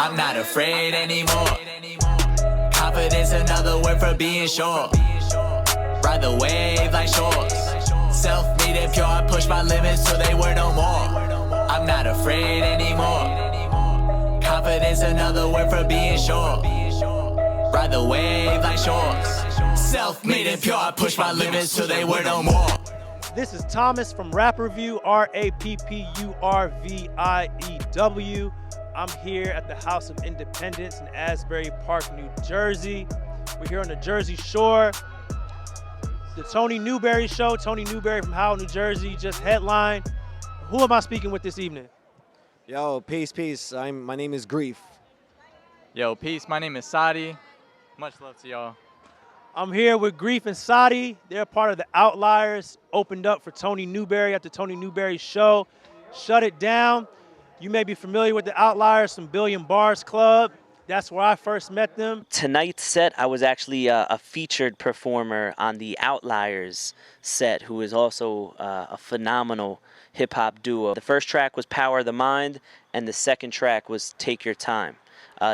I'm not afraid anymore. Confidence, another word for being sure. Ride the wave like shores. Self-made and pure, I push my limits till they were no more. I'm not afraid anymore. Confidence, another word for being sure. Ride the wave like shores. Self-made and pure, I push my limits till they were no more. This is Thomas from Rappurview, Rappurview. I'm here at the House of Independence in Asbury Park, New Jersey. We're here on the Jersey Shore. The Tony Newbury show, Tony Newbury from Howell, New Jersey, just headlined. Who am I speaking with this evening? Yo, peace. My name is Griiief. Yo, peace. My name is Satiii. Much love to y'all. I'm here with Griiief and Satiii. They're part of the Outliiers, opened up for Tony Newbury at the Tony Newbury show. Shut it down. You may be familiar with the Outliiers from Billion Bars Club. That's where I first met them. Tonight's set, I was actually a featured performer on the Outliiers set, who is also a phenomenal hip-hop duo. The first track was Power of the Mind, and the second track was Take Your Time.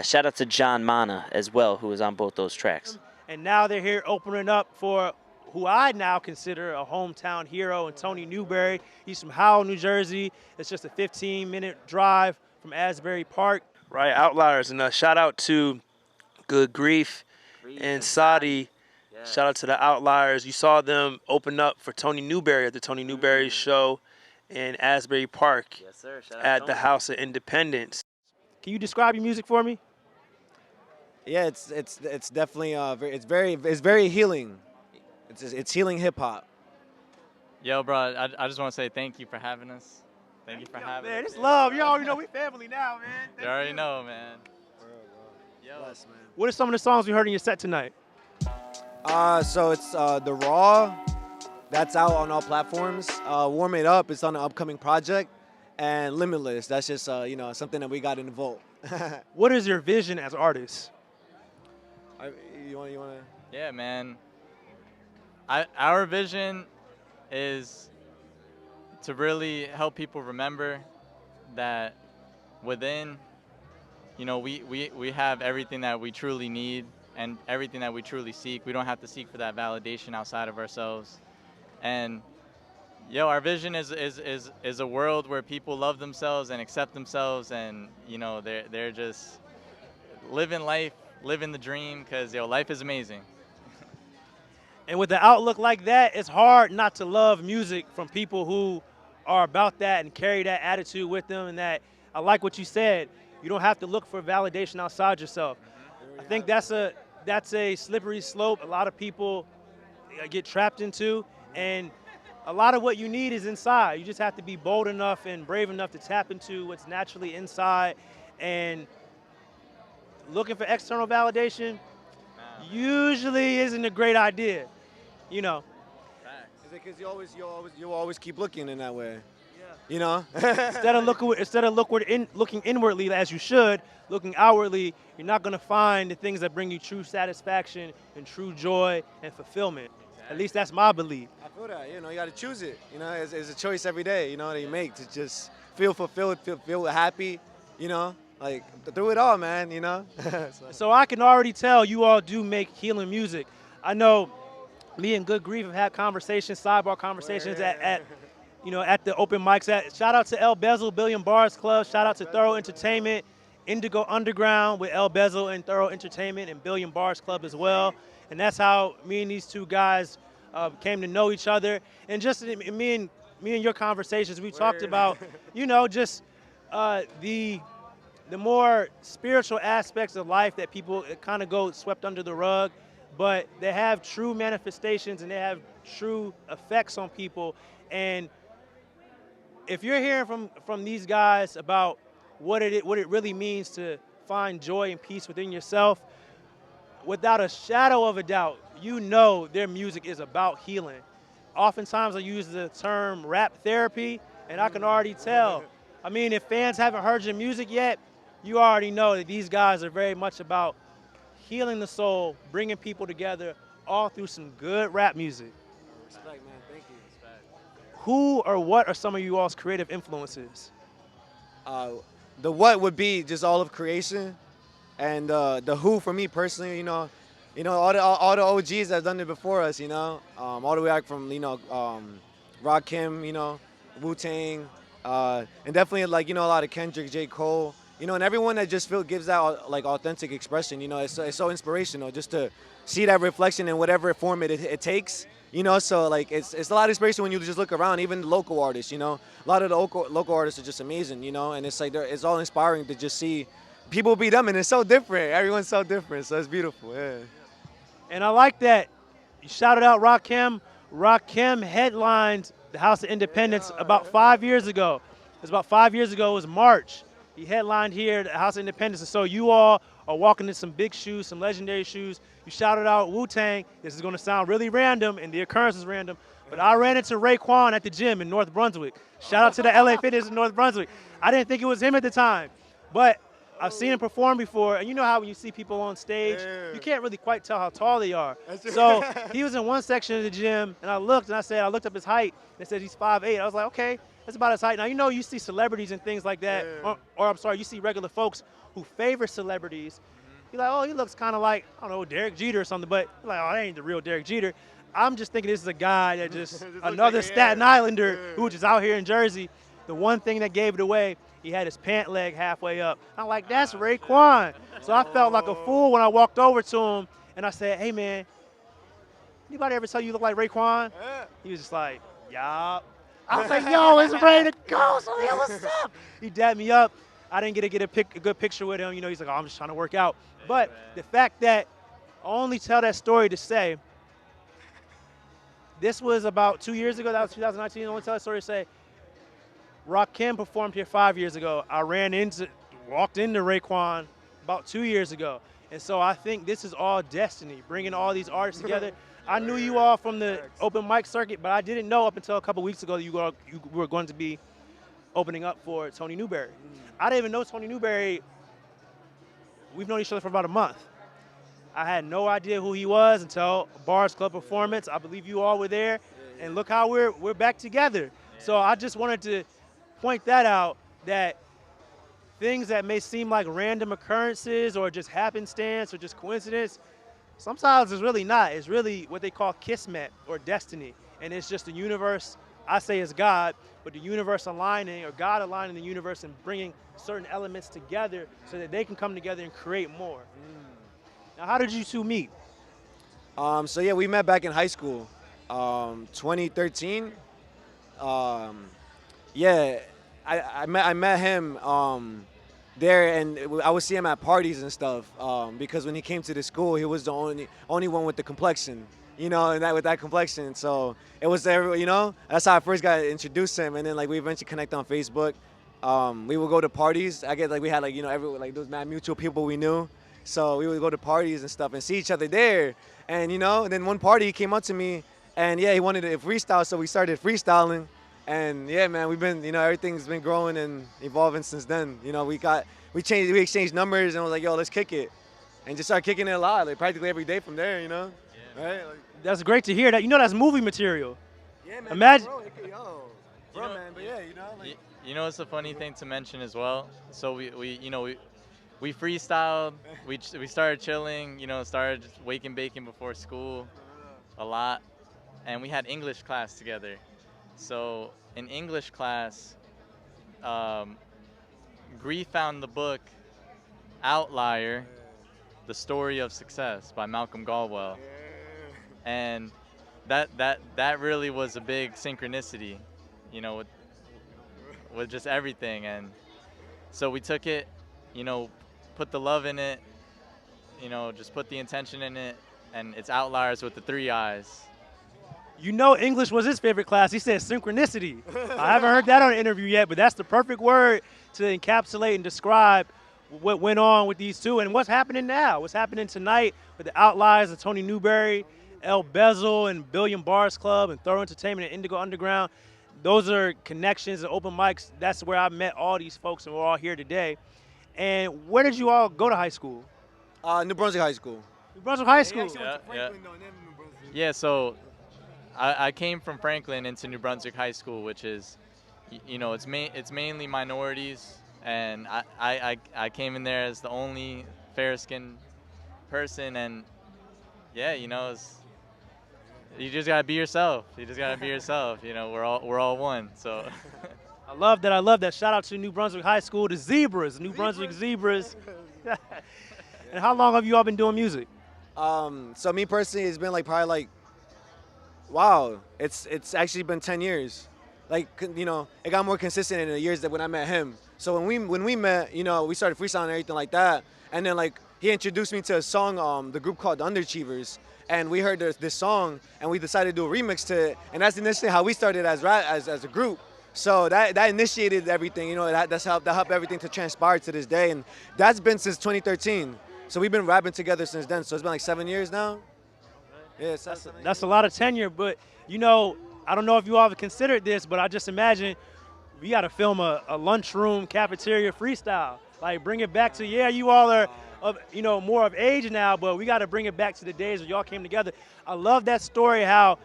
Shout out to John Mana as well, who was on both those tracks. And now they're here opening up for who I now consider a hometown hero, and Tony Newbury. He's from Howell, New Jersey. It's just a 15-minute drive from Asbury Park. Right, Outliiers, and shout out to good Griiief and Satiii. Yeah. Shout out to the Outliiers. You saw them open up for Tony Newbury at the Tony Newbury show in Asbury Park. Yes, sir. Shout out at the Tony. House of Independence. Can you describe your music for me? Yeah, it's definitely it's very healing. It's healing hip hop. Yo, bro, I just want to say thank you for having us. Thank you for having Man, us. it's love. You already know we family now, man. You already know, man. Yo, bless, man. What are some of the songs we heard in your set tonight? So it's The Raw. That's out on all platforms. Warm It Up. It's on an upcoming project, and Limitless. That's just something that we got in the vault. What is your vision as artists? You want to? Yeah, man. Our vision is to really help people remember that within, we have everything that we truly need and everything that we truly seek. We don't have to seek for that validation outside of ourselves. And our vision is a world where people love themselves and accept themselves, and they're just living life, living the dream, because life is amazing. And with the outlook like that, it's hard not to love music from people who are about that and carry that attitude with them. And that, I like what you said, you don't have to look for validation outside yourself. I think that's a slippery slope a lot of people get trapped into. And a lot of what you need is inside. You just have to be bold enough and brave enough to tap into what's naturally inside. And looking for external validation usually isn't a great idea, Is it because you always keep looking in that way? Yeah. Instead of looking inwardly as you should, looking outwardly, you're not going to find the things that bring you true satisfaction and true joy and fulfillment. Exactly. At least that's my belief. I feel that. You got to choose it. It's a choice every day. That you make to just feel fulfilled, feel happy. Like through it all, man. So I can already tell you all do make healing music. I know me and Good Griiief have had conversations, sidebar conversations at the open mics. Shout out to El Bezel, Billion Bars Club. Shout out to Thorough Entertainment, Indigo Underground with El Bezel and Thorough Entertainment and Billion Bars Club as well. And that's how me and these two guys came to know each other. And just me and your conversations, we talked about, just the more spiritual aspects of life that people kind of go swept under the rug, but they have true manifestations and they have true effects on people. And if you're hearing from these guys about what it really means to find joy and peace within yourself, without a shadow of a doubt, their music is about healing. Oftentimes I use the term rap therapy, and I can already tell. I mean, if fans haven't heard your music yet, you already know that these guys are very much about healing the soul, bringing people together, all through some good rap music. Respect, man. Thank you. Respect. Who or what are some of you all's creative influences? the what would be just all of creation, and the who for me personally, all the OGs that have done it before us, all the way back from Rakim, Wu-Tang, and definitely like a lot of Kendrick, J. Cole, and everyone that just gives that like authentic expression. It's so inspirational just to see that reflection in whatever form it takes. So like it's a lot of inspiration when you just look around, even the local artists. A lot of the local artists are just amazing. And it's like it's all inspiring to just see people be them, and it's so different. Everyone's so different, so it's beautiful. Yeah. And I like that. You shouted out Rakim. Rakim headlined the House of Independence about 5 years ago. It was about 5 years ago. It was March. He headlined here at the House of Independence. And so you all are walking in some big shoes, some legendary shoes. You shouted out Wu-Tang. This is going to sound really random, and the occurrence is random. But I ran into Raekwon at the gym in North Brunswick. Shout out to the LA Fitness in North Brunswick. I didn't think it was him at the time. But I've seen him perform before, and you know how when you see people on stage, you can't really quite tell how tall they are. So he was in one section of the gym, and I looked up his height, and it said he's 5'8". I was like, okay, that's about his height. Now, you see celebrities and things like that, or I'm sorry, you see regular folks who favor celebrities. You're like, oh, he looks kind of like, I don't know, Derek Jeter or something, but you're like, oh, that ain't the real Derek Jeter. I'm just thinking this is a guy that just another Staten Islander who just out here in Jersey. The one thing that gave it away, he had his pant leg halfway up. I'm like, that's Raekwon. So I felt like a fool when I walked over to him and I said, hey, man, anybody ever tell you look like Raekwon? He was just like, yup. I was like, yo, it's ready to go. So yeah, what's up? He dapped me up. I didn't get a good picture with him. He's like, oh, I'm just trying to work out. But the fact that I only tell that story to say, this was about 2 years ago. That was 2019. I only tell that story to say, Rakim performed here 5 years ago. I walked into Raekwon about 2 years ago. And so I think this is all destiny, bringing all these artists together. I knew you all from the open mic circuit, but I didn't know up until a couple weeks ago that you were going to be opening up for Tony Newbury. I didn't even know Tony Newbury. We've known each other for about a month. I had no idea who he was until Bars Club performance. I believe you all were there, and look how we're back together. So I just wanted to point that out, that things that may seem like random occurrences or just happenstance or just coincidence, sometimes it's really not. It's really what they call kismet or destiny. And it's just the universe, I say it's God, but the universe aligning, or God aligning the universe and bringing certain elements together so that they can come together and create more. Now, how did you two meet? So yeah, we met back in high school, 2013. Yeah, I met him there, and I would see him at parties and stuff, because when he came to the school, he was the only one with the complexion, and with that complexion. So it was there, that's how I first got introduced to him, and then like we eventually connected on Facebook. We would go to parties. I guess like we had like those mad mutual people we knew. So we would go to parties and stuff and see each other there. And, and then one party he came up to me, and yeah, he wanted to freestyle, so we started freestyling. And yeah, man, we've been, everything's been growing and evolving since then. We exchanged numbers, and I was like, yo, let's kick it. And just started kicking it a lot, like practically every day from there, Yeah. Right? Like, that's great to hear that. That's movie material. Yeah, man. Imagine. Bro, man, but yeah, like, it's a funny thing to mention as well. So we freestyled, we started chilling, started just waking baking before school a lot, and we had English class together. So in English class, Griiief found the book Outliier, The Story of Success by Malcolm Gladwell. And that really was a big synchronicity, with just everything. And so we took it, put the love in it, just put the intention in it, and it's Outliiers with the 3 eyes. English was his favorite class. He said synchronicity. I haven't heard that on an interview yet, but that's the perfect word to encapsulate and describe what went on with these two and what's happening now. What's happening tonight with the Outliiers of Tony Newbury, El Bezel, and Billion Bars Club, and Thorough Entertainment and Indigo Underground. Those are connections and open mics. That's where I met all these folks, and we're all here today. And where did you all go to high school? New Brunswick High School. New Brunswick High School. Yeah, so I came from Franklin into New Brunswick High School, which is, it's mainly minorities, and I came in there as the only fair-skinned person, and yeah, you know, you just gotta be yourself. You just gotta be yourself. You know, we're all one. So. I love that. I love that. Shout out to New Brunswick High School, the Zebras, New Brunswick Zebras. And how long have you all been doing music? So me personally, it's been like probably like, wow, it's actually been 10 years. Like, you know, it got more consistent in the years that when I met him. So when we met, you know, we started freestyling and everything like that. And then like he introduced me to a song, the group called the Underachievers. And we heard this song and we decided to do a remix to it. And that's initially how we started as a group. So that initiated everything, you know, that helped everything to transpire to this day. And that's been since 2013. So we've been rapping together since then. So it's been like 7 years now. Yeah, that's a lot of tenure. But, you know, I don't know if you all have considered this, but I just imagine we got to film a lunchroom cafeteria freestyle. Like bring it back to, yeah, you all are, you know, more of age now, but we got to bring it back to the days where y'all came together. I love that story, how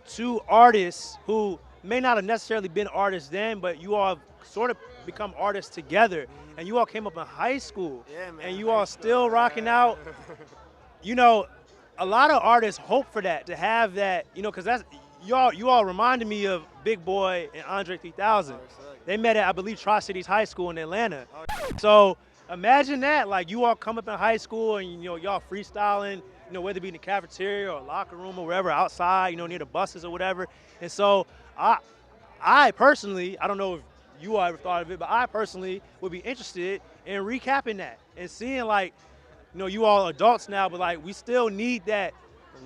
two artists who may not have necessarily been artists then, but you all have sort of become artists together, and you all came up in high school, yeah, man, and you all still rocking out. You know, a lot of artists hope for that, to have that, you know, because that's, you all reminded me of Big Boy and Andre 3000. They met at, I believe, Tri-Cities High School in Atlanta. So imagine that, like you all come up in high school and, you know, y'all freestyling, you know, whether it be in the cafeteria or locker room or wherever, outside, you know, near the buses or whatever. And so I personally, I don't know if you all ever thought of it, but I personally would be interested in recapping that and seeing, like, you know, you all adults now, but like we still need that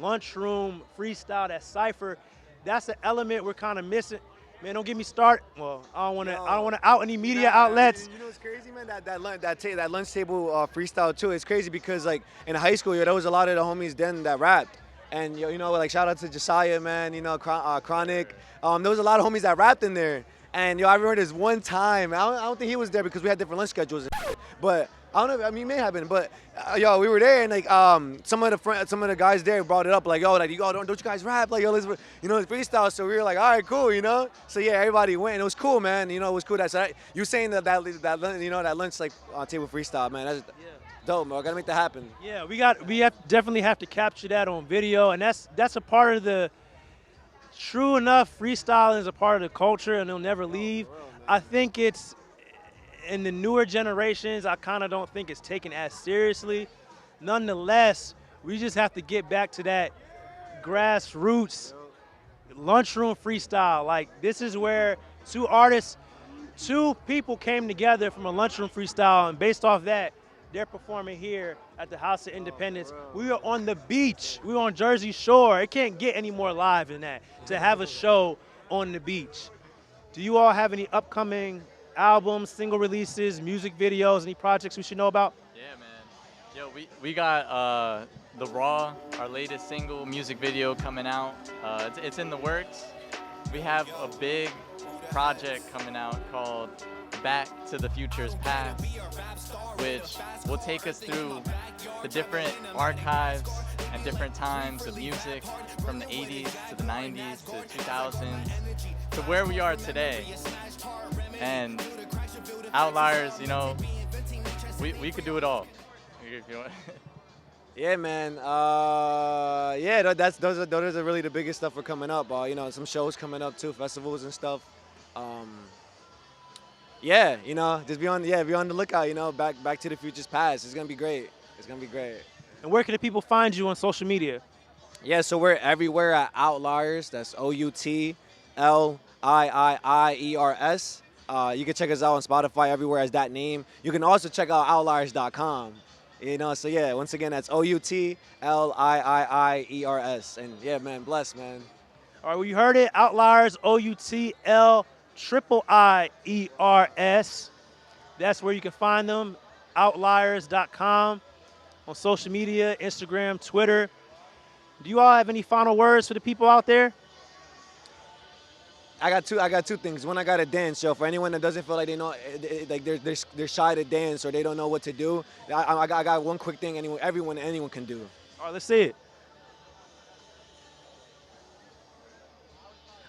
lunchroom freestyle, that cipher. That's the element we're kind of missing. Man, don't get me started. Well, I don't want to out any media outlets. You know what's crazy, man? That lunch table freestyle too. It's crazy because like in high school, there was a lot of the homies then that rapped, and you know, like shout out to Josiah, man. You know, Chronic. There was a lot of homies that rapped in there, and I remember this one time. I don't think he was there because we had different lunch schedules, but. I don't know. I mean, it may have been, but we were there, and like some of the guys there brought it up, like, yo, like, don't you guys rap, like, yo, let's, you know, it's freestyle. So we were like, all right, cool, you know. So yeah, everybody went, and it was cool, man. You know, it was cool. You saying that you know, that lunch like table freestyle, man. That's dope, man. Gotta make that happen. Yeah, we definitely have to capture that on video, and that's a part of the. True enough, freestyling is a part of the culture, and it'll never leave. I think it's. In the newer generations, I kind of don't think it's taken as seriously. Nonetheless, we just have to get back to that grassroots lunchroom freestyle. Like, this is where two people came together from a lunchroom freestyle, and based off that, they're performing here at the House of Independence. We are on the beach. We are on Jersey Shore. It can't get any more live than that, to have a show on the beach. Do you all have any upcoming albums, single releases, music videos, any projects we should know about? Yeah, man. Yo, we got The Raw, our latest single music video coming out. It's in the works. We have a big project coming out called Back to the Future's Past, which will take us through the different archives and different times of music from the 80s to the 90s to the 2000s to where we are today. And Outliiers, you know, we could do it all. If you want. Yeah, man. Yeah, those are really the biggest stuff for coming up. You know, some shows coming up too, festivals and stuff. Yeah, you know, just be on the lookout. You know, back to the future's past. It's gonna be great. It's gonna be great. And where can the people find you on social media? Yeah, so we're everywhere at Outliiers. That's OUTLIIIERS. You can check us out on Spotify, everywhere as that name. You can also check out Outliiers.com. You know, so yeah, once again, that's OUTLIIIERS. And yeah, man, bless, man. All right, well, you heard it. Outliiers, OUTLIIIERS. That's where you can find them. Outliiers.com. On social media, Instagram, Twitter. Do you all have any final words for the people out there? I got two things. One, I got a dance show for anyone that doesn't feel like they know, like they're shy to dance or they don't know what to do. I got one quick thing anyone can do. All right, let's see it.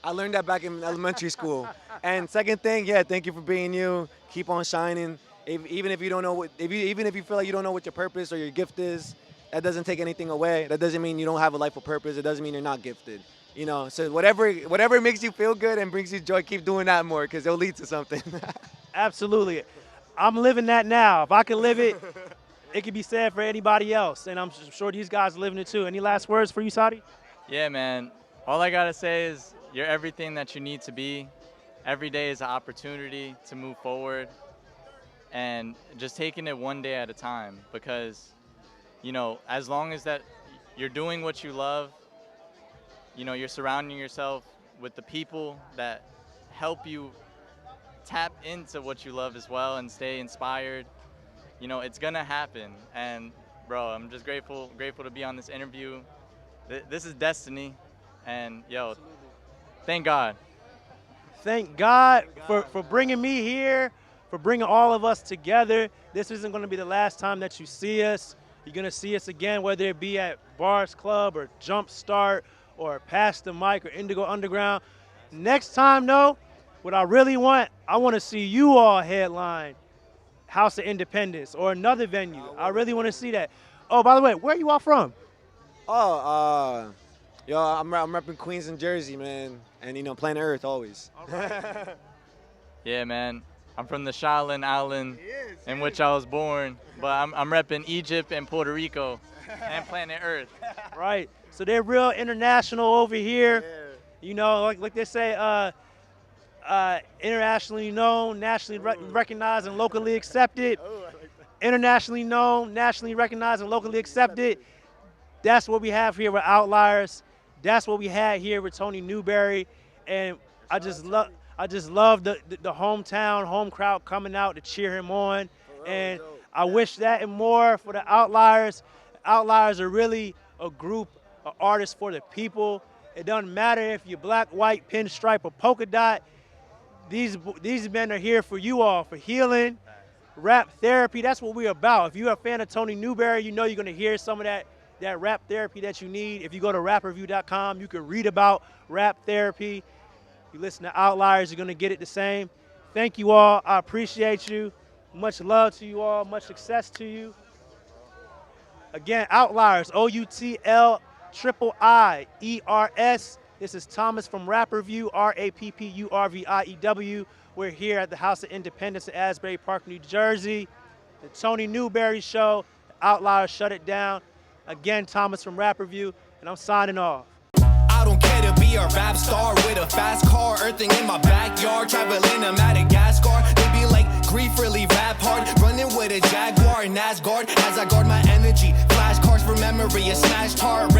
I learned that back in elementary school. And second thing, yeah, thank you for being you. Keep on shining. Even if you don't know what, even if you feel like you don't know what your purpose or your gift is, that doesn't take anything away. That doesn't mean you don't have a life of purpose. It doesn't mean you're not gifted. You know, so whatever makes you feel good and brings you joy, keep doing that more because it'll lead to something. Absolutely. I'm living that now. If I can live it, it can be said for anybody else. And I'm sure these guys are living it too. Any last words for you, Satiii? Yeah, man. All I got to say is you're everything that you need to be. Every day is an opportunity to move forward and just taking it one day at a time because, you know, as long as that you're doing what you love, you know, you're surrounding yourself with the people that help you tap into what you love as well and stay inspired, you know, it's gonna happen. And bro, I'm just grateful to be on this interview. This is destiny, and yo, thank God. Thank God for bringing me here, for bringing all of us together. This isn't going to be the last time that you see us. You're going to see us again, whether it be at Bars Club or Jump Start or Pass the Mic or Indigo Underground. Next time, though, what I really want, I want to see you all headline House of Independence or another venue. I really want to see that. Oh, by the way, where are you all from? Oh, yo, I'm repping Queens and Jersey, man. And, you know, planet Earth always. Yeah, man. I'm from the Shaolin Island in which I was born, but I'm repping Egypt and Puerto Rico and planet Earth. Right. So they're real international over here. Yeah. You know, like they say, internationally known, nationally recognized, and locally accepted. Internationally known, nationally recognized, and locally accepted. That's what we have here with Outliiers. That's what we had here with Tony Newbury, and I just love the hometown, home crowd coming out to cheer him on, and I wish that and more for the Outliiers. Outliiers are really a group of artists for the people. It doesn't matter if you're black, white, pinstripe, or polka dot. These men are here for you all, for healing, rap therapy. That's what we're about. If you're a fan of Tony Newbury, you know you're going to hear some of that rap therapy that you need. If you go to Rappurview.com, you can read about rap therapy. You listen to Outliiers, you're going to get it the same. Thank you all. I appreciate you. Much love to you all. Much success to you. Again, Outliiers, OUTLIIIERS. This is Thomas from Rappurview, RAPPURVIEW. We're here at the House of Independence in Asbury Park, New Jersey. The Tony Newbury Show. Outliiers shut it down. Again, Thomas from Rappurview, and I'm signing off. I don't care to be a rap star with a fast car, earthing in my backyard, traveling to Madagascar. They be like, Griiief really rap hard, running with a Jaguar in Asgard as I guard my energy. Flashcards for memory, a smashed heart.